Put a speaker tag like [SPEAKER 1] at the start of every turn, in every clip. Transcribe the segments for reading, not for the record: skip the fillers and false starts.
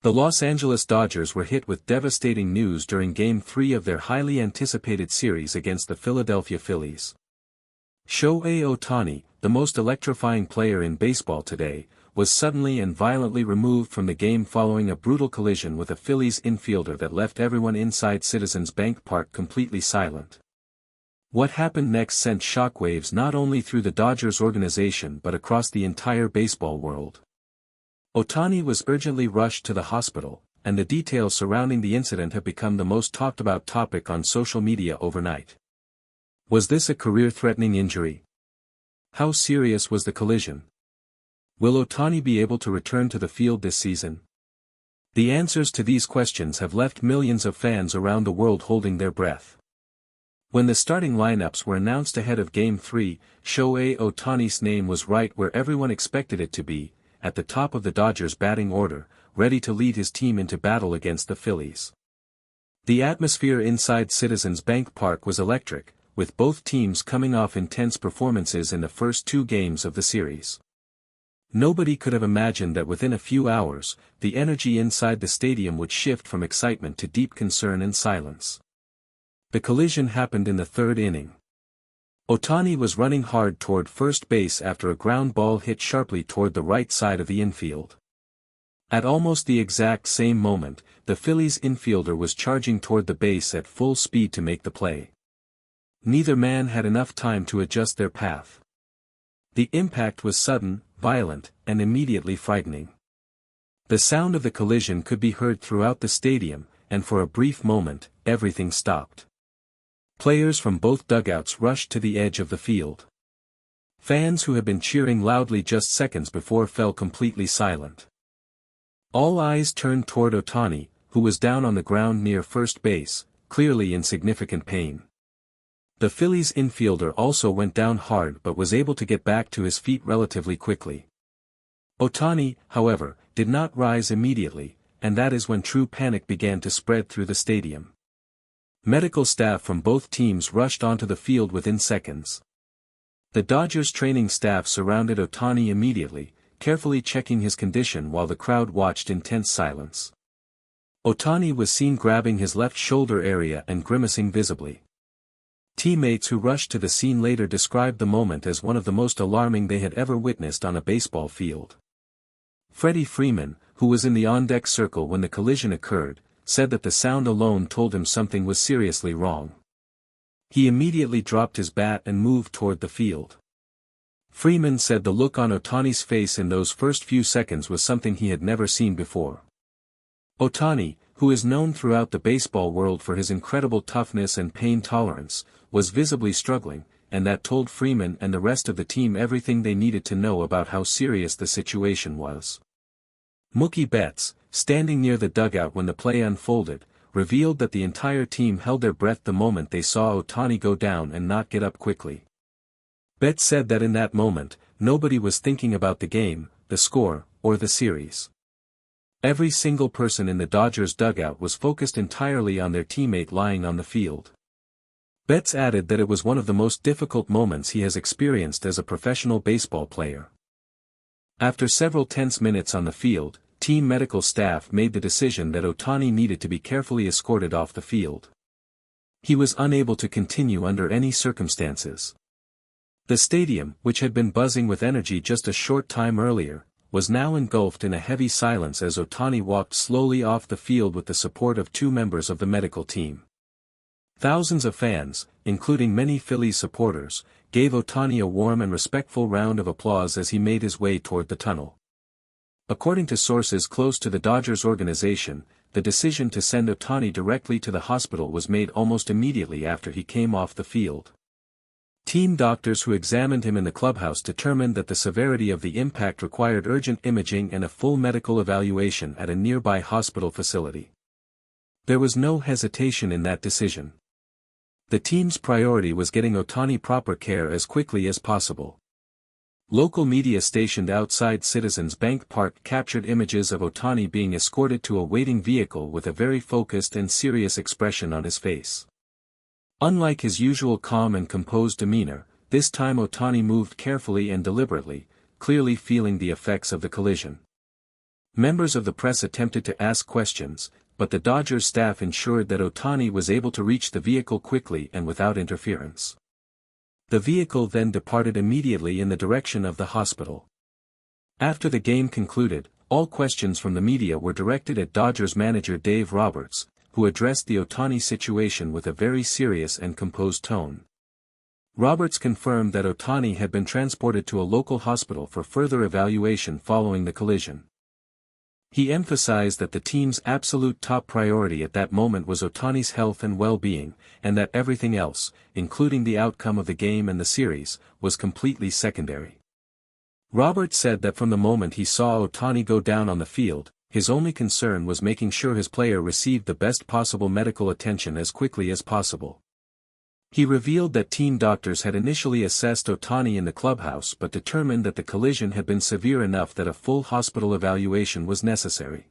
[SPEAKER 1] The Los Angeles Dodgers were hit with devastating news during Game 3 of their highly anticipated series against the Philadelphia Phillies. Shohei Ohtani, the most electrifying player in baseball today, was suddenly and violently removed from the game following a brutal collision with a Phillies infielder that left everyone inside Citizens Bank Park completely silent. What happened next sent shockwaves not only through the Dodgers organization but across the entire baseball world. Ohtani was urgently rushed to the hospital, and the details surrounding the incident have become the most talked about topic on social media overnight. Was this a career-threatening injury? How serious was the collision? Will Ohtani be able to return to the field this season? The answers to these questions have left millions of fans around the world holding their breath. When the starting lineups were announced ahead of Game 3, Shohei Ohtani's name was right where everyone expected it to be, at the top of the Dodgers' batting order, ready to lead his team into battle against the Phillies. The atmosphere inside Citizens Bank Park was electric, with both teams coming off intense performances in the first two games of the series. Nobody could have imagined that within a few hours, the energy inside the stadium would shift from excitement to deep concern and silence. The collision happened in the third inning. Ohtani was running hard toward first base after a ground ball hit sharply toward the right side of the infield. At almost the exact same moment, the Phillies infielder was charging toward the base at full speed to make the play. Neither man had enough time to adjust their path. The impact was sudden, violent, and immediately frightening. The sound of the collision could be heard throughout the stadium, and for a brief moment, everything stopped. Players from both dugouts rushed to the edge of the field. Fans who had been cheering loudly just seconds before fell completely silent. All eyes turned toward Ohtani, who was down on the ground near first base, clearly in significant pain. The Phillies infielder also went down hard but was able to get back to his feet relatively quickly. Ohtani, however, did not rise immediately, and that is when true panic began to spread through the stadium. Medical staff from both teams rushed onto the field within seconds. The Dodgers training staff surrounded Ohtani immediately, carefully checking his condition while the crowd watched in tense silence. Ohtani was seen grabbing his left shoulder area and grimacing visibly. Teammates who rushed to the scene later described the moment as one of the most alarming they had ever witnessed on a baseball field. Freddie Freeman, who was in the on-deck circle when the collision occurred, said that the sound alone told him something was seriously wrong. He immediately dropped his bat and moved toward the field. Freeman said the look on Ohtani's face in those first few seconds was something he had never seen before. Ohtani, who is known throughout the baseball world for his incredible toughness and pain tolerance, was visibly struggling, and that told Freeman and the rest of the team everything they needed to know about how serious the situation was. Mookie Betts, standing near the dugout when the play unfolded, revealed that the entire team held their breath the moment they saw Ohtani go down and not get up quickly. Betts said that in that moment, nobody was thinking about the game, the score, or the series. Every single person in the Dodgers dugout was focused entirely on their teammate lying on the field. Betts added that it was one of the most difficult moments he has experienced as a professional baseball player. After several tense minutes on the field, team medical staff made the decision that Ohtani needed to be carefully escorted off the field. He was unable to continue under any circumstances. The stadium, which had been buzzing with energy just a short time earlier, was now engulfed in a heavy silence as Ohtani walked slowly off the field with the support of two members of the medical team. Thousands of fans, including many Phillies supporters, gave Ohtani a warm and respectful round of applause as he made his way toward the tunnel. According to sources close to the Dodgers organization, the decision to send Ohtani directly to the hospital was made almost immediately after he came off the field. Team doctors who examined him in the clubhouse determined that the severity of the impact required urgent imaging and a full medical evaluation at a nearby hospital facility. There was no hesitation in that decision. The team's priority was getting Ohtani proper care as quickly as possible. Local media stationed outside Citizens Bank Park captured images of Ohtani being escorted to a waiting vehicle with a very focused and serious expression on his face. Unlike his usual calm and composed demeanor, this time Ohtani moved carefully and deliberately, clearly feeling the effects of the collision. Members of the press attempted to ask questions, but the Dodgers staff ensured that Ohtani was able to reach the vehicle quickly and without interference. The vehicle then departed immediately in the direction of the hospital. After the game concluded, all questions from the media were directed at Dodgers manager Dave Roberts, who addressed the Ohtani situation with a very serious and composed tone. Roberts confirmed that Ohtani had been transported to a local hospital for further evaluation following the collision. He emphasized that the team's absolute top priority at that moment was Ohtani's health and well-being, and that everything else, including the outcome of the game and the series, was completely secondary. Roberts said that from the moment he saw Ohtani go down on the field, his only concern was making sure his player received the best possible medical attention as quickly as possible. He revealed that team doctors had initially assessed Ohtani in the clubhouse but determined that the collision had been severe enough that a full hospital evaluation was necessary.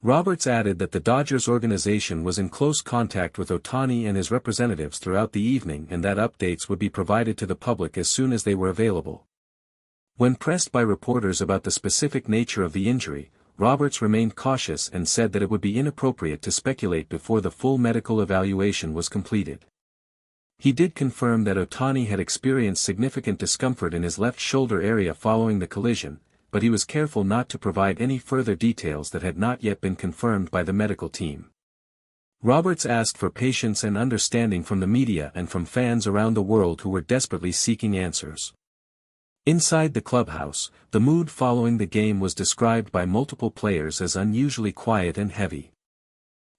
[SPEAKER 1] Roberts added that the Dodgers organization was in close contact with Ohtani and his representatives throughout the evening and that updates would be provided to the public as soon as they were available. When pressed by reporters about the specific nature of the injury, Roberts remained cautious and said that it would be inappropriate to speculate before the full medical evaluation was completed. He did confirm that Ohtani had experienced significant discomfort in his left shoulder area following the collision, but he was careful not to provide any further details that had not yet been confirmed by the medical team. Roberts asked for patience and understanding from the media and from fans around the world who were desperately seeking answers. Inside the clubhouse, the mood following the game was described by multiple players as unusually quiet and heavy.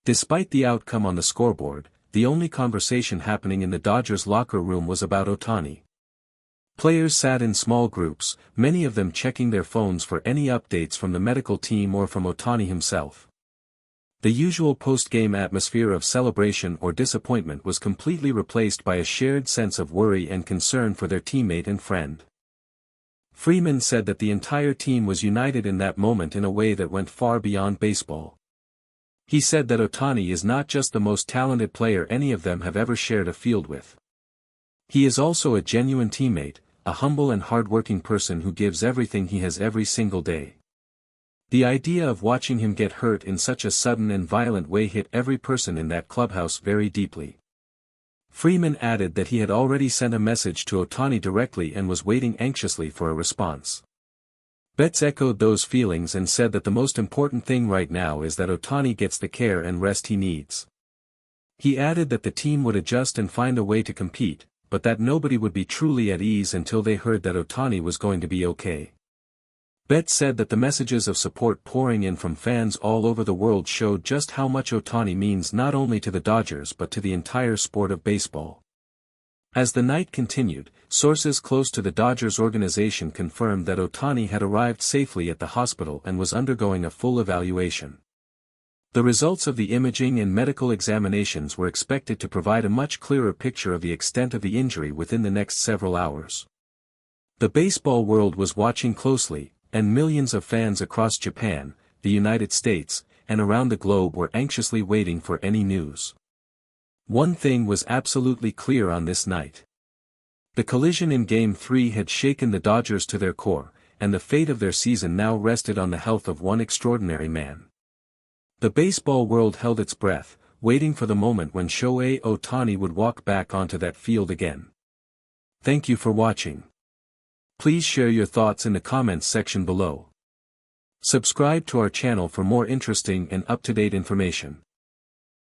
[SPEAKER 1] Despite the outcome on the scoreboard, the only conversation happening in the Dodgers locker room was about Ohtani. Players sat in small groups, many of them checking their phones for any updates from the medical team or from Ohtani himself. The usual post-game atmosphere of celebration or disappointment was completely replaced by a shared sense of worry and concern for their teammate and friend. Freeman said that the entire team was united in that moment in a way that went far beyond baseball. He said that Ohtani is not just the most talented player any of them have ever shared a field with. He is also a genuine teammate, a humble and hard-working person who gives everything he has every single day. The idea of watching him get hurt in such a sudden and violent way hit every person in that clubhouse very deeply. Freeman added that he had already sent a message to Ohtani directly and was waiting anxiously for a response. Betts echoed those feelings and said that the most important thing right now is that Ohtani gets the care and rest he needs. He added that the team would adjust and find a way to compete, but that nobody would be truly at ease until they heard that Ohtani was going to be okay. Betts said that the messages of support pouring in from fans all over the world showed just how much Ohtani means not only to the Dodgers but to the entire sport of baseball. As the night continued, sources close to the Dodgers organization confirmed that Ohtani had arrived safely at the hospital and was undergoing a full evaluation. The results of the imaging and medical examinations were expected to provide a much clearer picture of the extent of the injury within the next several hours. The baseball world was watching closely, and millions of fans across Japan, the United States, and around the globe were anxiously waiting for any news. One thing was absolutely clear on this night. The collision in Game 3 had shaken the Dodgers to their core, and the fate of their season now rested on the health of one extraordinary man. The baseball world held its breath, waiting for the moment when Shohei Ohtani would walk back onto that field again. Thank you for watching. Please share your thoughts in the comments section below. Subscribe to our channel for more interesting and up-to-date information.